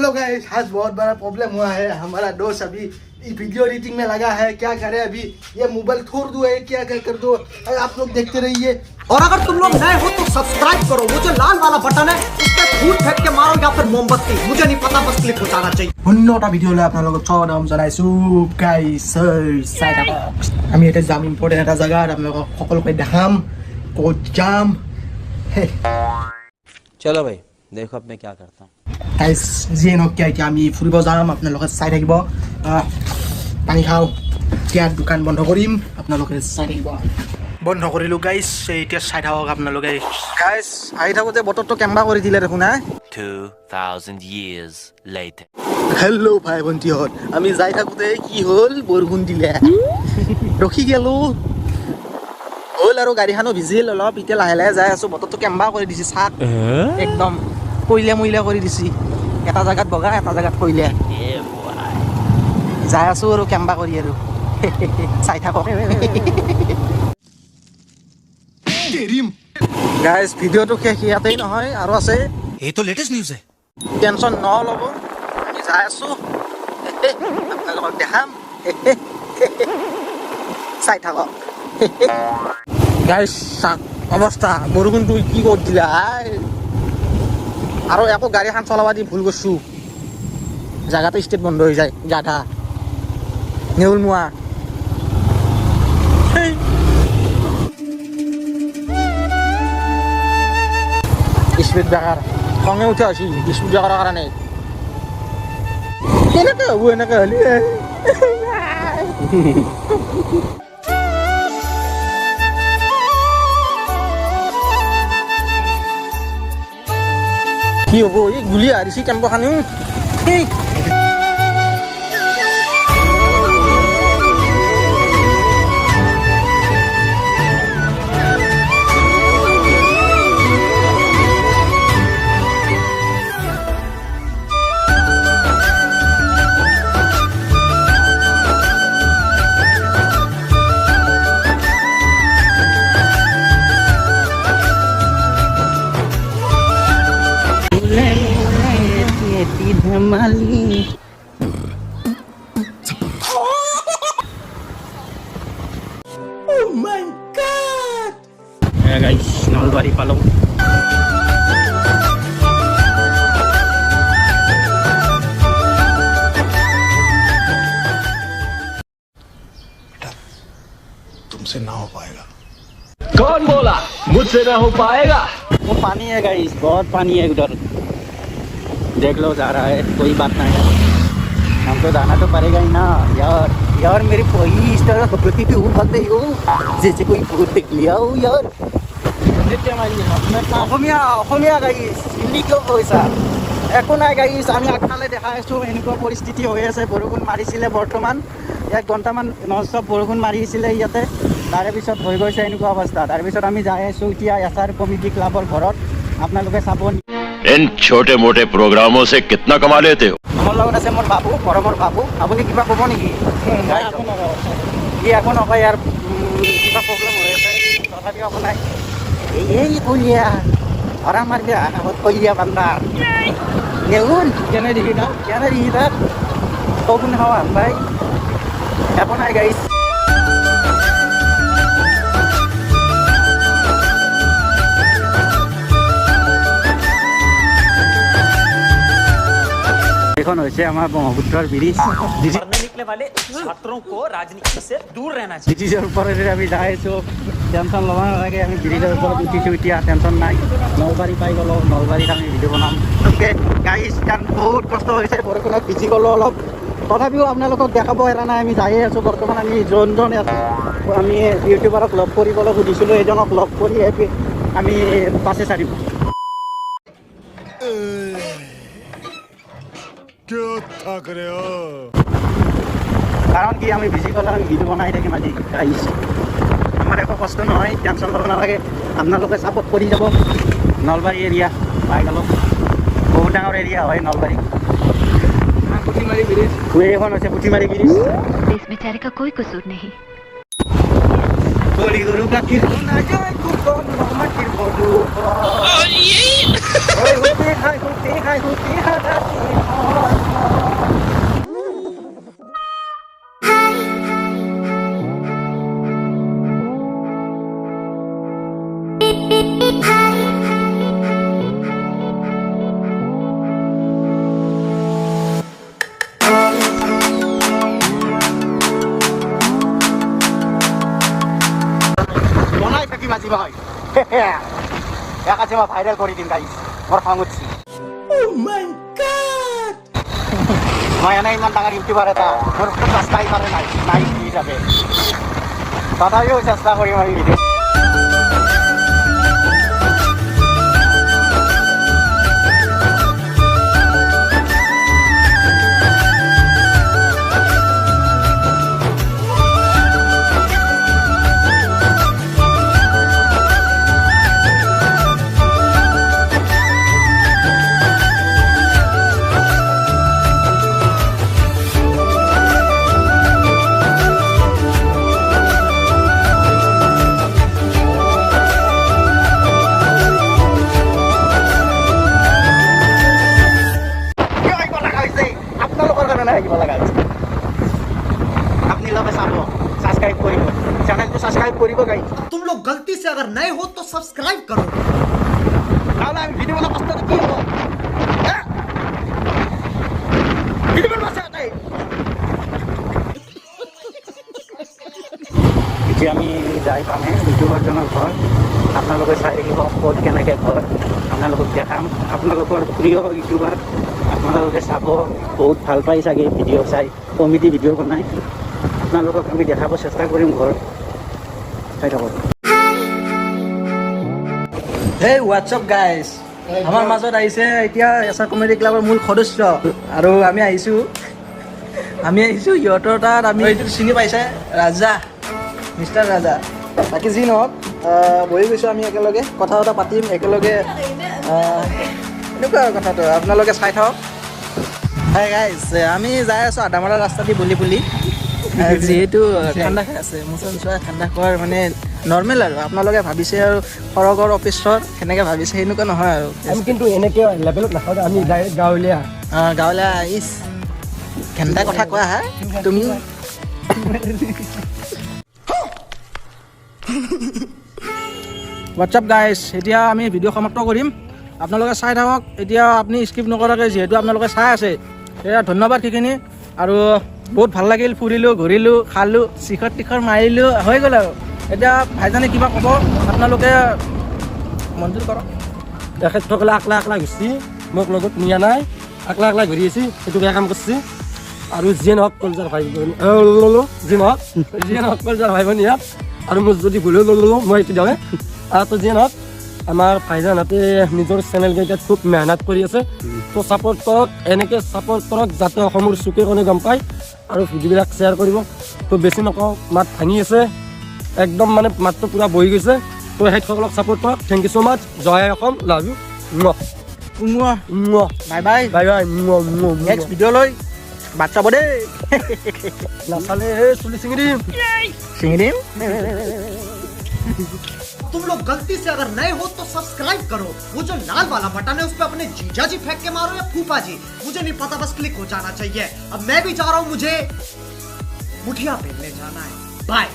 Hello guys, आज बहुत बड़ा प्रॉब्लम हुआ है। हमारा दोस्त अभी वीडियो एडिटिंग में लगा है। क्या करे अभी, ये मोबाइल छोड़ दो है, क्या कर दो। आप लोग देखते रहिए। और अगर तुम लोग नए हो तो सब्सक्राइब करो। वो जो लाल वाला बटन है उस पर फूट फेंक के मारो या फिर मोमबत्ती, मुझे नहीं पता, बस क्लिक हो जाना चाहिए। अन्यटा भिडिओ আপোনালোকক স্বাগতম জনাইছো গাইস। চাই থাকক, আমি এটা যাম ইম্পৰ্টেণ্ট এটা জায়গাত, আপোনালোকক সকলোকে দেখাম ক'ত যাম। चलो भाई देखो अब मैं क्या करता हूँ। গাইস যিয়ে নহওক এতিয়া আমি ফুৰিব যাম, আপোনালোকে চাই থাকিব। পানী খাওঁ, এতিয়া দোকান বন্ধ কৰিম, আপোনালোকে চাই থাকিব। বন্ধ কৰিলোঁ গাইস, এতিয়া চাই থাকক আপোনালোকে। গাইস আহি থাকোঁতে বতৰটো কেম্বা কৰি দিলে দেখোন। 2000 years later. হেল্ল' ভাই ভণ্টিহঁত, আমি যাই থাকোঁতে কি হ'ল, বৰষুণ দিলে। ৰখি গ'লোঁ হ'ল আৰু গাড়ীখনো ভিজিল অলপ। এতিয়া লাহে লাহে যাই আছোঁ, বতৰটো কেম্বা কৰি দিছে। চাক একদম কইলা মইলা কৰি দিছে। এটা জেগাত বগা, এটা জেগাত কইলা। যাই আছোঁ আৰু কেম্বা কৰি আৰু চাই থাকক। গাইজ ভিডিঅ'টো শেষ ইয়াতেই নহয়, আৰু আছে। ये तो लेटेस्ट न्यूज़ है। টেনশ্যন নল'ব, আমি যাই আছোঁ, আপোনালোকক দেখাম। চাই থাকক। গাইজ চাওক অৱস্থা, বৰষুণটো কি কৰি দিলা। আৰু একো গাড়ীখন চলাব দি ভুল কৰিছোঁ, জেগাতে ষ্টেট বন্ধ হৈ যায়। গাধা নেউল মোৱা। স্পীড ব্ৰেকাৰ খঙে উঠি আছি, স্পীড ব্ৰেকাৰৰ কাৰণে। কেনেকৈ হ'ব এনেকৈ হ'লে। কি হ'ব, এই গুলি হাৰিছি টেম্পোখানেও। নলবাৰী পালোঁ। तुमसे ना हो पाएगा। कौन बोला मुझसे ना हो पाएगा? वो पानी है गाइस, बहुत पानी है उधर, देख लो जा रहा है। कोई बात नहीं है, हमको जाना तो पड़ेगा ही ना यार। यार मेरी कोई इस तरह प्रकृति पे ऊपर नहीं हो जैसे कोई भूत देख लिया हो यार। অসমীয়া অসমীয়া গাইছ, হিন্দী কিয় কৈছা? একো নাই গাইছ, আমি আগফালে দেখা আছোঁ এনেকুৱা পৰিস্থিতি হৈ আছে। বৰষুণ মাৰিছিলে, বৰ্তমান 1 ঘণ্টামান ননষ্টপ বৰষুণ মাৰিছিলে ইয়াতে। তাৰে পিছত হৈ গৈছে এনেকুৱা অৱস্থা। তাৰপিছত আমি যাই আছোঁ এতিয়া এছআৰ কমিটি ক্লাবৰ ঘৰত। আপোনালোকে চাব। इन छोटे मोटे प्रोग्रामों से कितना कमा लेते हो? আমার লগত আছে মোৰ বাবু, মৰমৰ বাবু। আপুনি কিবা ক'ব নেকি? ই একো নকয় ইয়াৰ, কিবা প্ৰব্লেম হৈ আছে তথাপিও আপোনাৰ এই কলিয়া ধৰা মাৰিবি আগত কলিয়া বান্দা নেউল কেনে দেখি না, কেনে দেখি তাত কগুন হাওয়া ভাই একো নাই গাইছ। এখন হৈছে আমাৰ ব্ৰহ্মপুত্ৰৰ ব্ৰিজ। पढ़ने निकले वाले छात्रों को राजनीति से दूर रहना चाहिए। ব্ৰিজৰ ওপৰেৰে আমি যাই আছোঁ, টেনশ্যন ল'ব নালাগে। আমি ব্ৰিজৰ ওপৰত উঠিছোঁ এতিয়া, টেনশ্যন নাই। নলবাৰী পাই গ'লোঁ, নলবাৰীত আমি ভিডিঅ' বনাম। অ'কে গাইছ, কাৰণ বহুত কষ্ট হৈছে, বৰষুণত ভিজি গ'লোঁ অলপ। তথাপিও আপোনালোকক দেখাব এৰা নাই, আমি যায়ে আছোঁ। বৰ্তমান আমি যোনজন আমি ইউটিউবাৰক লগ কৰিবলৈ সুধিছিলোঁ, এজনক লগ কৰি আমি বাছে চাৰিম। क्यों थक रहे हो? কাৰণ কি আমি ভিজি গ'লে আমি ভিডিঅ' বনাই থাকিম আজি গাইছ। আমাৰ একো কষ্ট নহয়, টেনশ্যন ল'ব নালাগে। আপোনালোকে ছাপোৰ্ট কৰি যাব। নলবাৰী এৰিয়া পাই গ'লোঁ, বহুত ডাঙৰ এৰিয়া হয় নলবাৰী। পুঠিমাৰী ব্ৰিজ, এইখন হৈছে পুঠিমাৰী ব্ৰিজ। इस बेचारे का कोई कसूर नहीं। গৰু গাখীৰ নাযায় কুকন মাটিৰ বধু। মই ইয়াক আজি মই ভাইৰেল কৰি দিম গাইছ মোৰ খং উঠছি মই এনে ইমান ডাঙৰ ইউটিউবাৰ এটা মোৰ ছাবস্ক্ৰাইবাৰে নাই হিচাপে তথাপিও চেষ্টা কৰিম আমি ভিডিঅ' सब्सक्राइब करिब गाइस तुम लोग गलती से अगर नए हो तो सब्सक्राइब करो ताला वीडियो वाला कष्ट की हो वीडियो में मजा आता है যে আমি যাই পামে ইউটিউবাৰজনৰ ঘৰ আপোনালোকে চাই থাকিব ক'ত কেনেকৈ ঘৰ আপোনালোকক দেখাম আপোনালোকৰ প্ৰিয় ইউটিউবাৰ আপোনালোকে চাব বহুত ভাল পাই চাগে ভিডিঅ' চাই কমেডি ভিডিঅ' বনাই আপোনালোকক আমি দেখাব চেষ্টা কৰিম ঘৰ চাই থাকক হে হোৱাটছআপ গাইজ আমাৰ মাজত আহিছে এতিয়া এছআৰ কমেডি ক্লাবৰ মূল সদস্য আৰু আমি আহিছোঁ সিহঁতৰ তাত আমি এইটো চিনি পাইছে ৰাজা মিষ্টাৰ ৰাজা বাকী যি নহওক বহি গৈছোঁ আমি একেলগে কথা বতৰা পাতিম একেলগে এনেকুৱা আৰু কথাটো আপোনালোকে চাই থাকক হাই গাইজ আমি যাই আছোঁ আদামাৰা ৰাস্তা দি বুলি যিহেতু ঠাণ্ডা খাই আছে মোচন চোৱা ঠাণ্ডা খোৱাৰ মানে নৰ্মেল আৰু আপোনালোকে ভাবিছে আৰু সৰগৰ অফিচৰ সেনেকৈ ভাবিছে সেনেকুৱা নহয় আৰু আমি কিন্তু এনেকৈ লেভেলত নাখাওঁ আমি ডাইৰেক্ট গাঁৱলীয়া গাঁৱলীয়া ইছ কেনেকুৱা কথা কোৱা হা তুমি হোৱাটছআপ গাইজ এতিয়া আমি ভিডিঅ' সমাপ্ত কৰিম আপোনালোকে চাই থাকক এতিয়া আপুনি স্কিপ নকৰাকৈ যিহেতু আপোনালোকে চাই আছে সেয়া ধন্যবাদ সেইখিনি আৰু বহুত ভাল লাগিল ফুৰিলোঁ ঘূৰিলোঁ খালোঁ শিখৰ টিখৰ মাৰিলোঁ হৈ গ'ল আৰু এতিয়া ভাইজানে কিবা ক'ব আপোনালোকে মঞ্জুৰ কৰক তেখেতসকলে আকলা ঘূৰিছে মোক লগত নিয়া নাই আকলা ঘূৰি আছে সেইটো বেয়া কাম কৰিছে আৰু যিয়ে নহওক কলজাৰ ভাই ভনী যিয়ে নহওক কলজাৰ ভাই ভনী ইয়াত আৰু মোৰ যদি ভুল ল'লোঁ মই এইটো দিওঁ আৰু যিয়ে নহওক আমাৰ ভাইজানহঁতে নিজৰ চেনেলকেইটাত খুব মেহনত কৰি আছে তো ছাপোৰ্ট কৰক এনেকৈ ছাপোৰ্ট কৰক যাতে অসমৰ চুকে কোণে গম পায় আৰু ভিডিঅ'বিলাক শ্বেয়াৰ কৰিব তো বেছি নকওঁ মাত ভাঙি আছে একদম মানে মাতটো পূৰা বহি গৈছে তো সেইসকলক ছাপোৰ্ট কৰক থেংক ইউ ছ' মাছ জয় Assam love you bye bye bye bye next ভিডিঅ'লৈ বাট চাব দেই নাচালে চুলি ছিঙি দিম तुम लोग गलती से अगर नए हो तो सब्सक्राइब करो वो जो लाल वाला बटन है उस पे अपने जीजा जी फेंक के मारो या फूफा जी मुझे नहीं पता बस क्लिक हो जाना चाहिए अब मैं भी जा रहा हूं मुझे मुठिया पहनने जाना है बाय